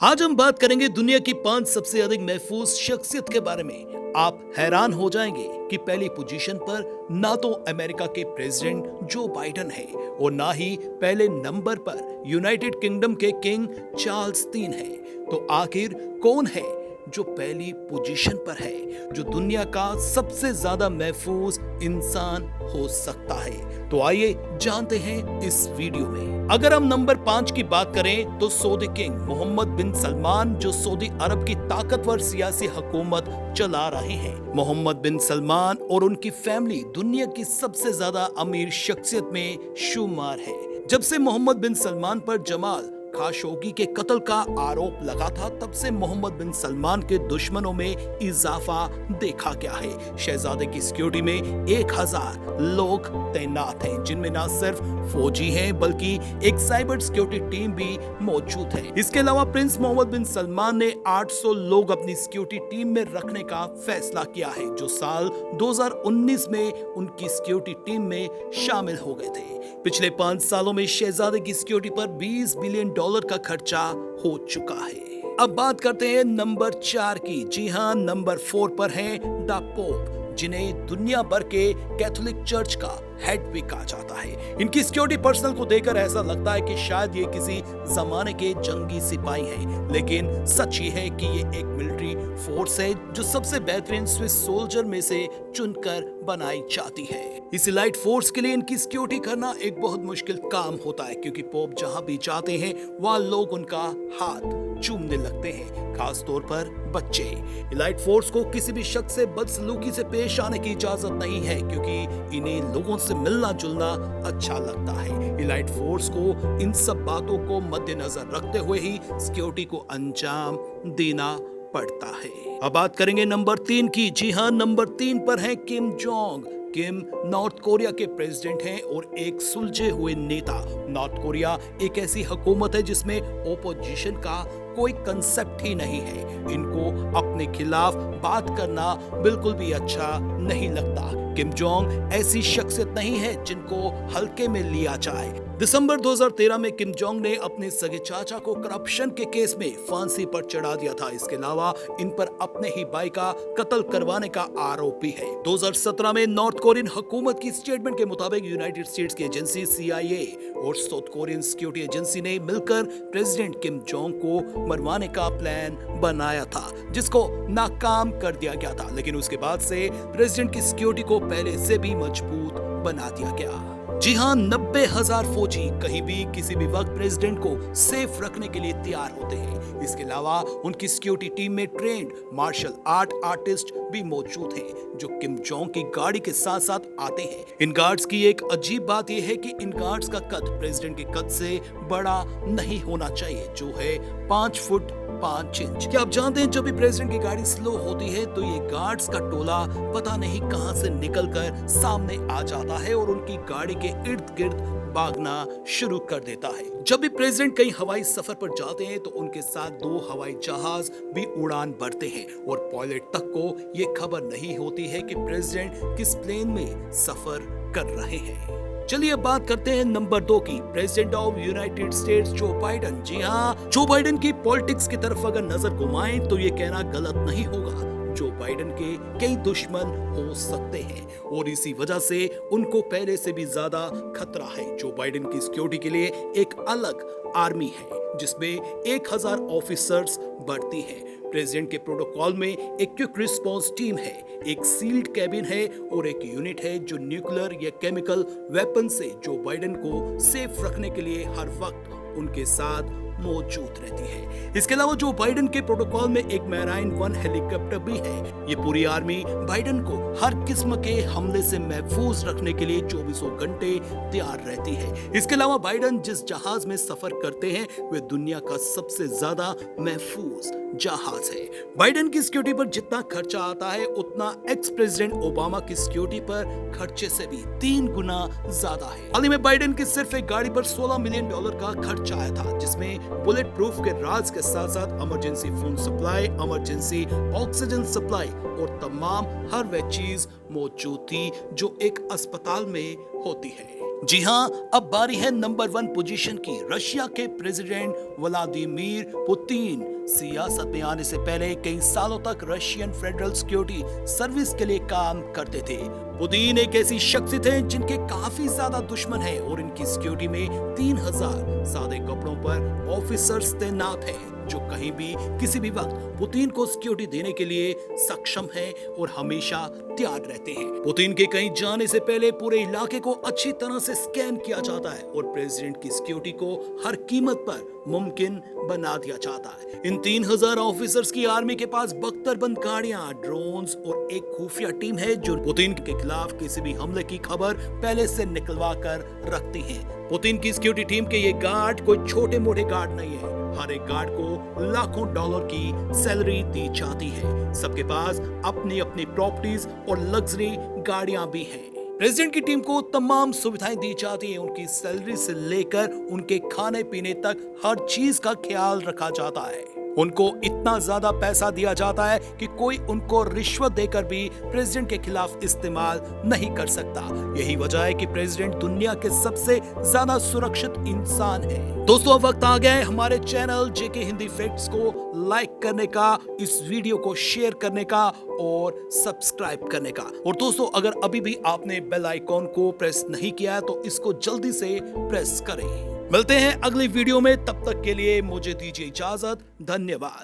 आज हम बात करेंगे दुनिया की 5 सबसे अधिक महफूज शख्सियत के बारे में। आप हैरान हो जाएंगे कि पहली पोजीशन पर ना तो अमेरिका के प्रेसिडेंट जो बाइडेन है और ना ही पहले नंबर पर यूनाइटेड किंगडम के किंग चार्ल्स III है। तो आखिर कौन है जो पहली पोजीशन पर है, जो दुनिया का सबसे ज्यादा महफूज इंसान हो सकता है? तो आइए जानते हैं इस वीडियो में। अगर हम नंबर 5 की बात करें तो सऊदी किंग मोहम्मद बिन सलमान, जो सऊदी अरब की ताकतवर सियासी हुकूमत चला रहे हैं। मोहम्मद बिन सलमान और उनकी फैमिली दुनिया की सबसे ज्यादा अमीर शख्सियत में शुमार है। जब से मोहम्मद बिन सलमान पर जमाल खाशोगी के कत्ल का आरोप लगा था, तब से मोहम्मद बिन सलमान के दुश्मनों में इजाफा देखा गया है। शहजादे की सिक्योरिटी में 1000 लोग तैनात हैं, जिनमें न सिर्फ फौजी हैं बल्कि एक साइबर सिक्योरिटी टीम भी मौजूद है। इसके अलावा प्रिंस मोहम्मद बिन सलमान ने 800 लोग अपनी सिक्योरिटी टीम में रखने का फैसला किया है, जो साल 2019 में उनकी सिक्योरिटी टीम में शामिल हो गए थे। पिछले 5 सालों में शहजादे की सिक्योरिटी पर $20 बिलियन का खर्चा हो चुका है। अब बात करते हैं नंबर 4 की। जी हाँ, नंबर 4 पर हैं द पोप, जिन्हें दुनिया भर के कैथोलिक चर्च का हेड भी कहा जाता है। इनकी सिक्योरिटी पर्सनल को देखकर ऐसा लगता है कि शायद ये किसी जमाने के जंगी सिपाही हैं, लेकिन सच ये है कि ये एक मिलिट्री फोर्स है जो सबसे बेहतरीन स्विस सोल्जर में से चुनकर बनाई जाती है। इस इलाइट फोर्स के लिए इनकी सिक्योरिटी करना एक बहुत मुश्किल काम होता है, क्योंकि पोप जहां भी जाते हैं वहां लोग उनका हाथ चूमने लगते हैं, खास तौर पर बच्चे। इलाइट फोर्स को किसी भी शख्स से बदसलूकी से पेश आने की इजाजत नहीं है, क्योंकि इन्हें लोगों से मिलना जुलना अच्छा लगता है। इलाइट फोर्स को इन सब बातों को मद्देनजर रखते हुए ही सिक्योरिटी को अंजाम देना पड़ता है। अब बात करेंगे नंबर 3 की। जी हाँ, नंबर 3 पर है किम जोंग। किम नॉर्थ कोरिया के प्रेसिडेंट हैं और एक सुलझे हुए नेता। नॉर्थ कोरिया एक ऐसी हुकूमत है जिसमें ओपोजिशन का कोई कंसेप्ट ही नहीं है। इनको अपने खिलाफ बात करना बिल्कुल भी अच्छा नहीं लगता। किम जोंग ऐसी शख्सियत नहीं है जिनको हल्के में लिया जाए। दिसंबर 2013 में किम जोंग ने अपने सगे चाचा को करप्शन के केस में फांसी पर चढ़ा दिया था। इसके अलावा इन पर अपने ही भाई का कत्ल करवाने का आरोप भी है। 2017 में नॉर्थ कोरियन हुकूमत की स्टेटमेंट के मुताबिक यूनाइटेड स्टेट्स की एजेंसी CIA और साउथ कोरियन सिक्योरिटी एजेंसी ने मिलकर प्रेसिडेंट किम जोंग को मरवाने का प्लान बनाया था, जिसको नाकाम कर दिया गया था। लेकिन उसके बाद से प्रेसिडेंट की सिक्योरिटी को पहले से भी मजबूत बना दिया गया। जी हाँ, 90,000 फौजी कहीं भी किसी भी वक्त प्रेसिडेंट को सेफ रखने के लिए तैयार होते हैं। इसके अलावा उनकी सिक्योरिटी टीम में ट्रेंड मार्शल आर्ट आर्टिस्ट भी मौजूद हैं, जो किम जोंग की गाड़ी के साथ साथ आते हैं। इन गार्ड्स की एक अजीब बात यह है कि इन गार्ड्स का कद प्रेसिडेंट के कद से बड़ा नहीं होना चाहिए, जो है 5 फुट 5 इंच। क्या आप जानते हैं, जब भी प्रेसिडेंट की गाड़ी स्लो होती है तो ये गार्ड्स का टोला पता नहीं कहां से निकलकर सामने आ जाता है और उनकी गाड़ी के इर्द गिर्द भागना शुरू कर देता है। जब भी प्रेसिडेंट कहीं हवाई सफर पर जाते हैं तो उनके साथ 2 हवाई जहाज भी उड़ान भरते हैं और पायलट तक को ये खबर नहीं होती है कि प्रेसिडेंट किस प्लेन में सफर कर रहे हैं। चलिए अब बात करते हैं नंबर 2 की। President of United States Joe Biden. जी हाँ, जो बाइडेन की पॉलिटिक्स की तरफ अगर नजर घुमाएं तो ये कहना गलत नहीं होगा। जो बाइडेन के कई दुश्मन हो सकते हैं और इसी वजह से उनको पहले से भी ज्यादा खतरा है। जो बाइडेन की सिक्योरिटी के लिए एक अलग आर्मी है, जिसमें 1000 ऑफिसर्स बढ़ती हैं। प्रेसिडेंट के प्रोटोकॉल में एक क्विक रिस्पांस टीम है, एक सील्ड कैबिन है और एक यूनिट है जो न्यूक्लियर या केमिकल वेपन से जो बाइडेन को सेफ रखने के लिए हर वक्त उनके साथ मौजूद रहती है। इसके अलावा जो बाइडेन के प्रोटोकॉल में एक मैराइन 1 हेलीकॉप्टर भी है। ये पूरी आर्मी बाइडेन को हर किस्म के हमले से महफूज रखने के लिए 24 घंटे तैयार रहती है। इसके अलावा बाइडेन जिस जहाज में सफर करते हैं वह दुनिया का सबसे ज्यादा महफूज जहाज है। बाइडेन की सिक्योरिटी पर जितना खर्चा आता है उतना एक्स प्रेसिडेंट ओबामा की सिक्योरिटी पर खर्चे से भी 3 गुना ज्यादा है। हाल ही में बाइडेन की सिर्फ एक गाड़ी पर $16 मिलियन का खर्च आया था, जिसमें बुलेट प्रूफ के राज के साथ साथ emergency phone supply, emergency oxygen supply और तमाम हर वह चीज मौजूद थी जो एक अस्पताल में होती है। जी हाँ, अब बारी है नंबर 1 पोजीशन की। रशिया के प्रेसिडेंट व्लादिमीर पुतिन सियासत में आने से पहले कई सालों तक रशियन फेडरल सिक्योरिटी सर्विस के लिए काम करते थे। पुतिन एक ऐसी शख्सियत है जिनके काफी ज्यादा दुश्मन हैं और इनकी सिक्योरिटी में 3000 सादे कपड़ों पर ऑफिसर्स तैनात हैं जो कहीं भी किसी भी वक्त पुतिन को सिक्योरिटी देने के लिए सक्षम हैं और हमेशा तैयार रहते हैं। पुतिन के कहीं जाने से पहले पूरे इलाके को अच्छी तरह से स्कैन किया जाता है और प्रेसिडेंट की सिक्योरिटी को हर कीमत पर मुमकिन बना दिया जाता है। इन 3000 ऑफिसर्स की आर्मी के पास बख्तरबंद गाड़ियां, ड्रोन्स और एक खुफिया टीम है जो पुतिन के खिलाफ किसी भी हमले की खबर पहले से निकलवा कर रखती है। पुतिन की सिक्योरिटी टीम के ये गार्ड कोई छोटे मोटे गार्ड नहीं है। हर एक गार्ड को लाखों डॉलर की सैलरी दी जाती है। सबके पास अपनी अपनी प्रॉपर्टीज और लग्जरी गाड़ियां भी हैं। प्रेसिडेंट की टीम को तमाम सुविधाएं दी जाती हैं। उनकी सैलरी से लेकर उनके खाने पीने तक हर चीज का ख्याल रखा जाता है। उनको इतना ज्यादा पैसा दिया जाता है कि कोई उनको रिश्वत देकर भी प्रेसिडेंट के खिलाफ इस्तेमाल नहीं कर सकता। यही वजह है कि प्रेसिडेंट दुनिया के सबसे ज्यादा सुरक्षित इंसान है। दोस्तों, अब वक्त आ गया है हमारे चैनल जेके हिंदी फैक्ट्स को लाइक करने का, इस वीडियो को शेयर करने का और सब्सक्राइब करने का। और दोस्तों, अगर अभी भी आपने बेल आइकॉन को प्रेस नहीं किया है तो इसको जल्दी से प्रेस करें। मिलते हैं अगली वीडियो में, तब तक के लिए मुझे दीजिए इजाजत। धन्यवाद।